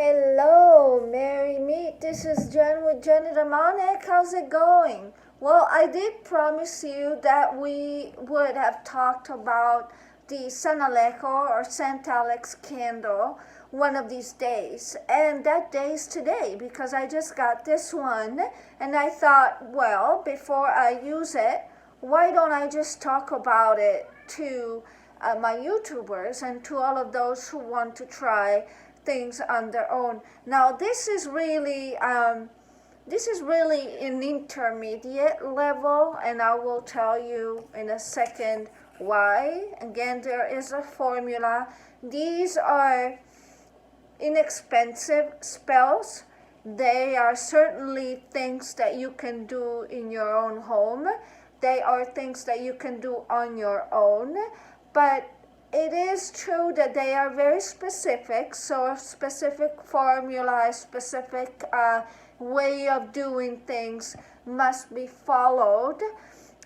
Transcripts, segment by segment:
Hello, Merry Meet. This is Jen with Jen the Demonic. How's it going? Well, I did promise you that we would have talked about the San Alejo or Saint Alex candle one of these days. And that day is today because I just got this one and I thought, well, before I use it, why don't I just talk about it to my YouTubers and to all of those who want to try things on their own. Now this is really an intermediate level, and I will tell you in a second why. Again, there is a formula. These are inexpensive spells. They are certainly things that you can do in your own home. They are things that you can do on your own, but it is true that they are very specific, so a specific formula, a specific way of doing things must be followed.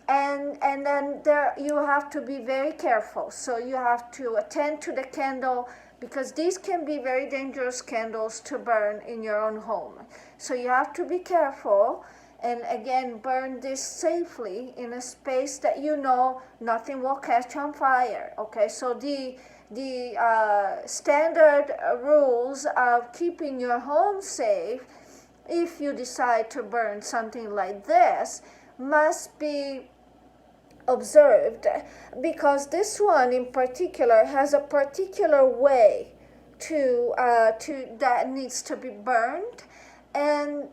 And then there you have to be very careful. So you have to attend to the candle because these can be very dangerous candles to burn in your own home. So you have to be careful. And again, burn this safely in a space that you know nothing will catch on fire. Okay, so the standard rules of keeping your home safe, if you decide to burn something like this, must be observed, because this one in particular has a particular way to that needs to be burned, and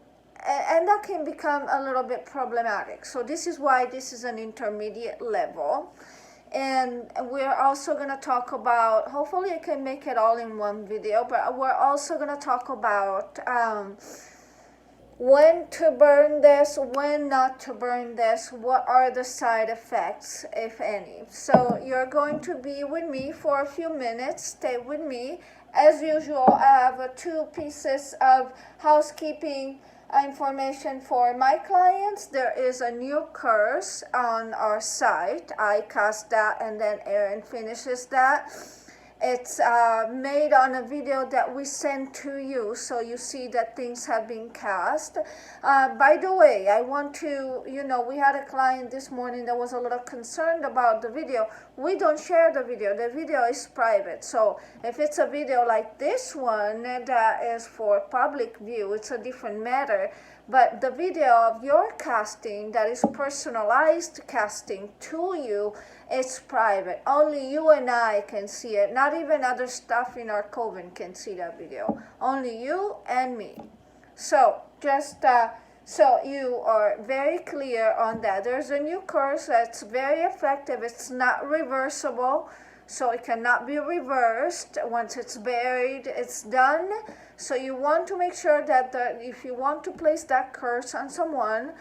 that can become a little bit problematic. So this is why this is an intermediate level. And we're also going to talk about, hopefully I can make it all in one video, but we're also going to talk about when to burn this, when not to burn this, what are the side effects, if any. So you're going to be with me for a few minutes. Stay with me. As usual, I have 2 pieces of housekeeping information for my clients. There is a new course on our site. I cast that and then Erin finishes that. It's made on a video that we sent to you, so you see that things have been cast. By the way, I want to, we had a client this morning that was a little concerned about the video. We don't share the video. The video is private. So if it's a video like this one that is for public view, it's a different matter. But the video of your casting, that is personalized casting to you, it's private. Only you and I can see it. Not even other staff in our coven can see that video. Only you and me. So just so you are very clear on that. There's a new course that's very effective. It's not reversible, so it cannot be reversed. Once it's buried, it's done. So you want to make sure that if you want to place that curse on someone,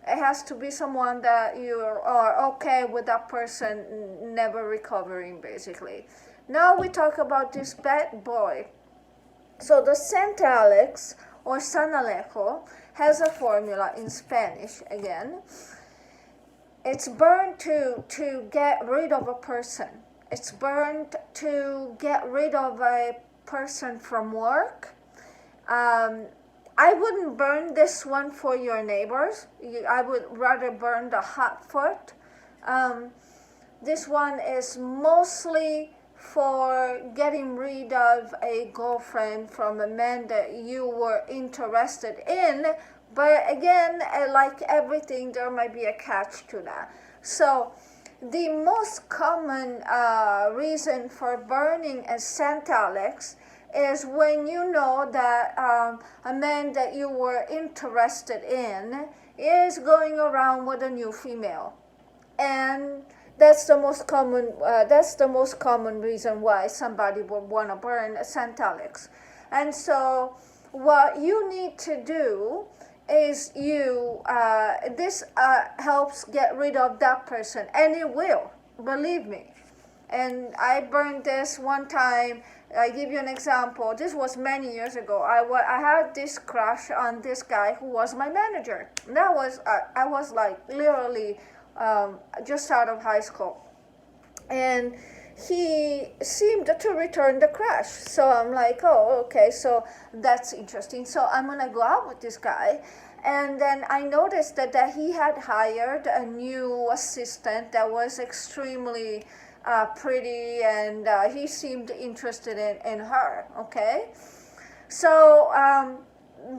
it has to be someone that you are okay with that person never recovering, basically. Now we talk about this bad boy. So the Saint Alex or San Alejo has a formula in Spanish again. It's burned to get rid of a person. It's burned to get rid of a person from work. I wouldn't burn this one for your neighbors. I would rather burn the hot foot. This one is mostly for getting rid of a girlfriend from a man that you were interested in. But again, like everything, there might be a catch to that. So the most common reason for burning a Saint Alex is when you know that a man that you were interested in is going around with a new female, and that's the most common reason why somebody would want to burn a Saint Alex. And so what you need to do is this helps get rid of that person, and it will, believe me. And I burned this one time. I give you an example. This was many years ago. I had this crush on this guy who was my manager. That was I was like literally just out of high school, and he seemed to return the crush. So I'm like, oh, okay, so that's interesting. So I'm gonna go out with this guy. And then I noticed that he had hired a new assistant that was extremely pretty, and he seemed interested in her, okay? So,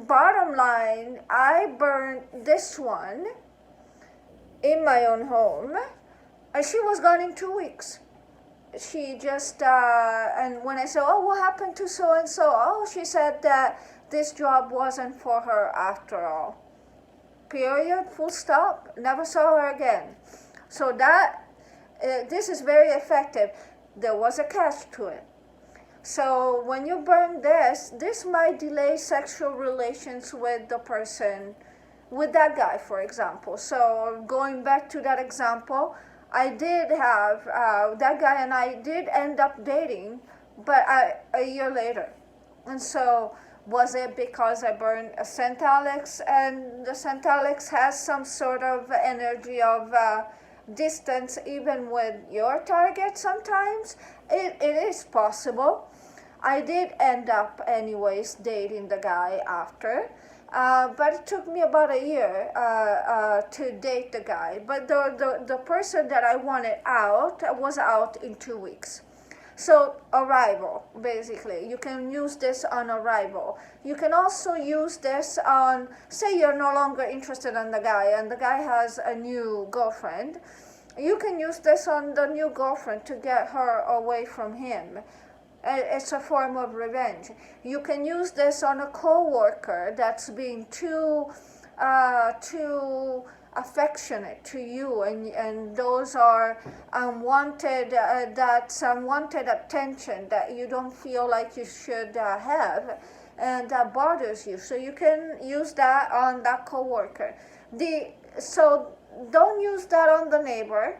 bottom line, I burned this one in my own home, and she was gone in 2 weeks. She just, and when I said, oh, what happened to so and so? Oh, she said that this job wasn't for her after all. Period, full stop, never saw her again. So that, this is very effective. There was a catch to it. So when you burn this might delay sexual relations with the person, with that guy, for example. So going back to that example, I did have, that guy and I did end up dating, but a year later. And so, was it because I burned a St. Alex, and the St. Alex has some sort of energy of distance even with your target sometimes? It is possible. I did end up anyways dating the guy after, but it took me about a year to date the guy. But the person that I wanted out was out in 2 weeks. So arrival, basically. You can use this on arrival. You can also use this on, say you're no longer interested in the guy and the guy has a new girlfriend. You can use this on the new girlfriend to get her away from him. It's a form of revenge. You can use this on a co-worker that's being too affectionate to you, and those are unwanted, that's unwanted attention that you don't feel like you should have, and that bothers you. So you can use that on that coworker. So don't use that on the neighbor,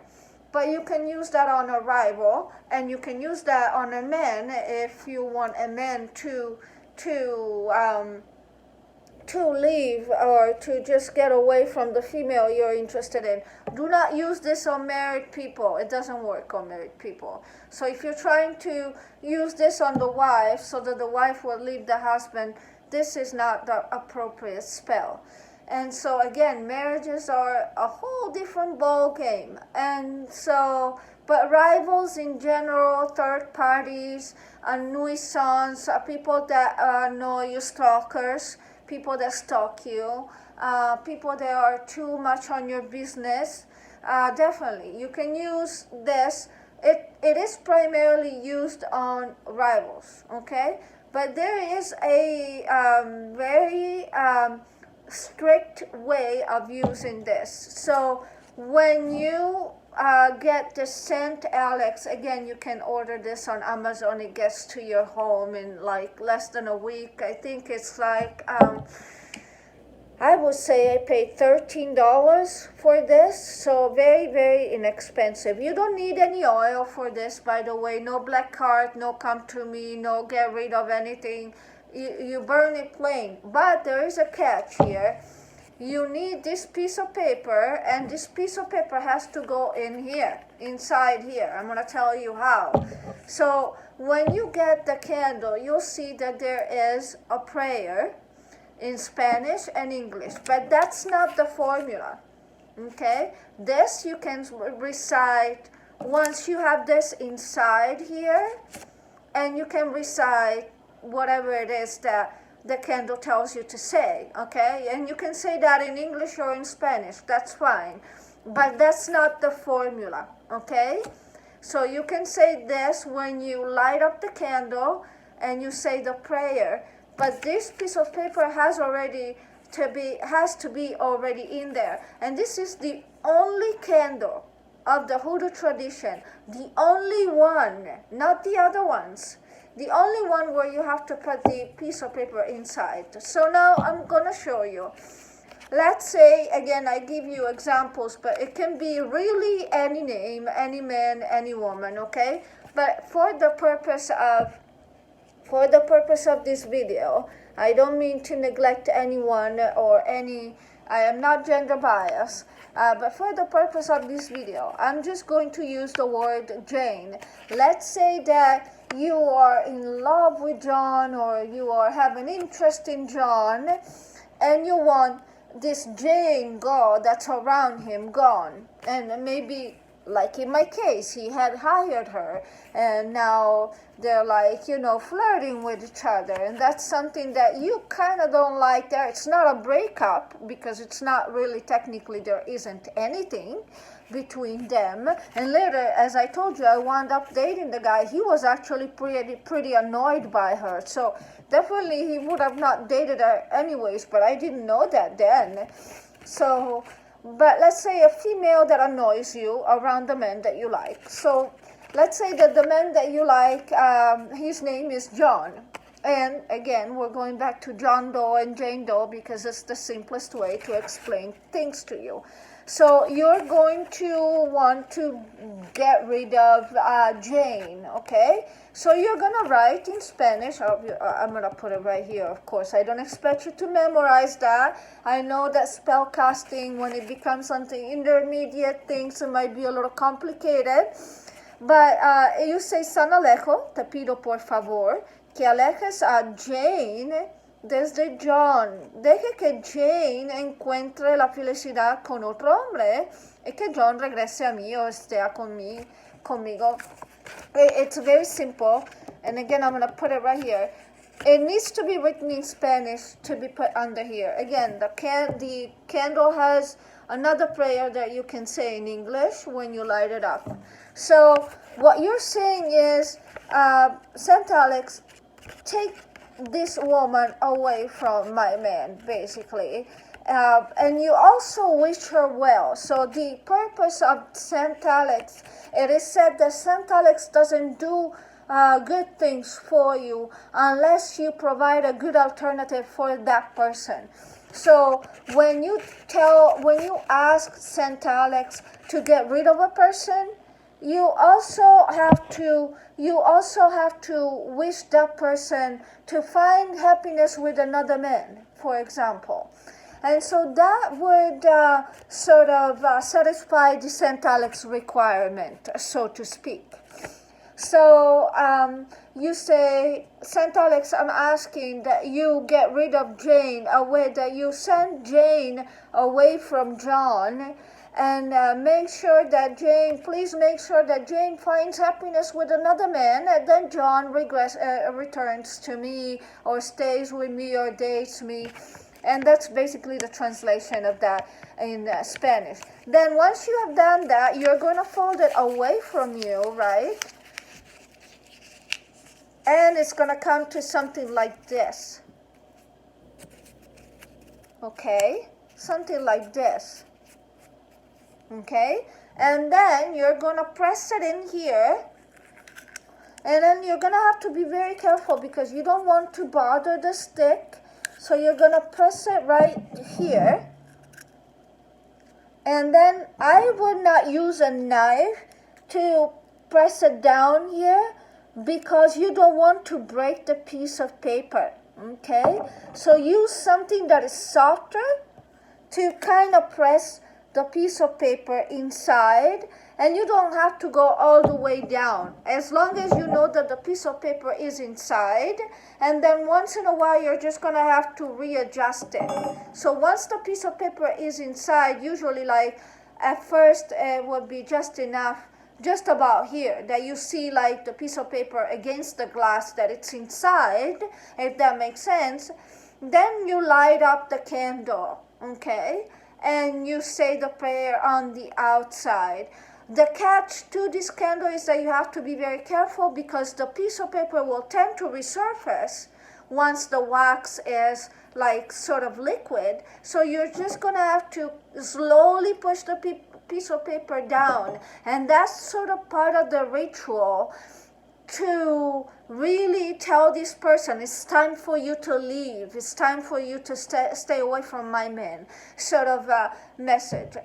but you can use that on a rival, and you can use that on a man if you want a man to leave or to just get away from the female you're interested in. Do not use this on married people. It doesn't work on married people. So if you're trying to use this on the wife so that the wife will leave the husband, this is not the appropriate spell. And so again, marriages are a whole different ball game. And so, but rivals in general, third parties, nuisance, people that know you, stalkers, people that stalk you, people that are too much on your business, definitely. You can use this. It is primarily used on rivals, okay? But there is a very strict way of using this. So when you get the St. Alex, again, you can order this on Amazon. It gets to your home in like less than a week. I think it's like, I would say I paid $13 for this, so very, very inexpensive. You don't need any oil for this, by the way. No black card, no come to me, no get rid of anything. You burn it plain. But there is a catch here. You need this piece of paper, and this piece of paper has to go in here, inside here. I'm going to tell you how. So when you get the candle, you'll see that there is a prayer in Spanish and English, but that's not the formula, okay? This you can recite once you have this inside here, and you can recite whatever it is that the candle tells you to say, okay? And you can say that in English or in Spanish, that's fine. But that's not the formula, okay? So you can say this when you light up the candle and you say the prayer, but this piece of paper has to be already in there. And this is the only candle of the Hoodoo tradition, the only one, not the other ones. The only one where you have to put the piece of paper inside. So now I'm going to show you. Let's say, again, I give you examples, but it can be really any name, any man, any woman, okay? But for the purpose of this video, I don't mean to neglect anyone or any I am not gender biased. But for the purpose of this video, I'm just going to use the word Jane. Let's say that you are in love with John, or you are having interest in John, and you want this Jane girl that's around him gone. And maybe, like in my case, he had hired her, and now they're like, flirting with each other, and that's something that you kind of don't like there. It's not a breakup, because it's not really, technically there isn't anything between them. And later, as I told you, I wound up dating the guy. He was actually pretty annoyed by her, so definitely he would have not dated her anyways, but I didn't know that then. So, but let's say a female that annoys you around the man that you like. So let's say that the man that you like, his name is John. And again, we're going back to John Doe and Jane Doe because it's the simplest way to explain things to you. So you're going to want to get rid of Jane, okay? So you're going to write in Spanish. I'm going to put it right here, of course. I don't expect you to memorize that. I know that spell casting, when it becomes something intermediate, things might be a little complicated. But you say, San Alejo, te pido por favor, que alejes a Jane desde John. Deje que Jane encuentre la felicidad con otro hombre y que John regrese a mí o esté conmigo. It's very simple. And again, I'm going to put it right here. It needs to be written in Spanish to be put under here. Again, the candle has another prayer that you can say in English when you light it up. So what you're saying is, Saint Alex, take this woman away from my man, basically. And you also wish her well. So the purpose of Saint Alex, it is said that Saint Alex doesn't do good things for you unless you provide a good alternative for that person. So when you ask Saint Alex to get rid of a person, you also have to wish that person to find happiness with another man, for example. And so that would satisfy the Saint Alex requirement, so to speak. So you say, Saint Alex, I'm asking that you get rid of Jane, that you send Jane away from John, and please make sure that Jane finds happiness with another man, and then John returns to me, or stays with me, or dates me. And that's basically the translation of that in Spanish. Then once you have done that, you're going to fold it away from you, right? And it's going to come to something like this. Okay? Something like this. Okay? And then you're going to press it in here. And then you're going to have to be very careful because you don't want to bother the stick. So you're going to press it right here. And then I would not use a knife to press it down here because you don't want to break the piece of paper. Okay? So use something that is softer to kind of press the piece of paper inside, and you don't have to go all the way down, as long as you know that the piece of paper is inside. And then once in a while you're just going to have to readjust it. So once the piece of paper is inside, usually like at first it would be just enough, just about here, that you see like the piece of paper against the glass, that it's inside, if that makes sense. Then you light up the candle, okay? And you say the prayer on the outside. The catch to this candle is that you have to be very careful because the piece of paper will tend to resurface once the wax is like sort of liquid. So you're just going to have to slowly push the piece of paper down. And that's sort of part of the ritual to really tell this person, it's time for you to leave, it's time for you to stay away from my man, sort of a message.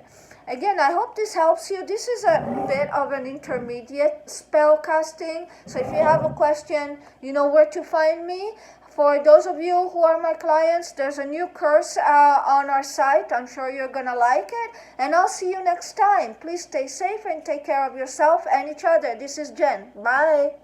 Again, I hope this helps you. This is a bit of an intermediate spell casting, so if you have a question, you know where to find me. For those of you who are my clients, there's a new course on our site. I'm sure you're gonna like it. And I'll see you next time. Please stay safe and take care of yourself and each other. This is Jen. Bye.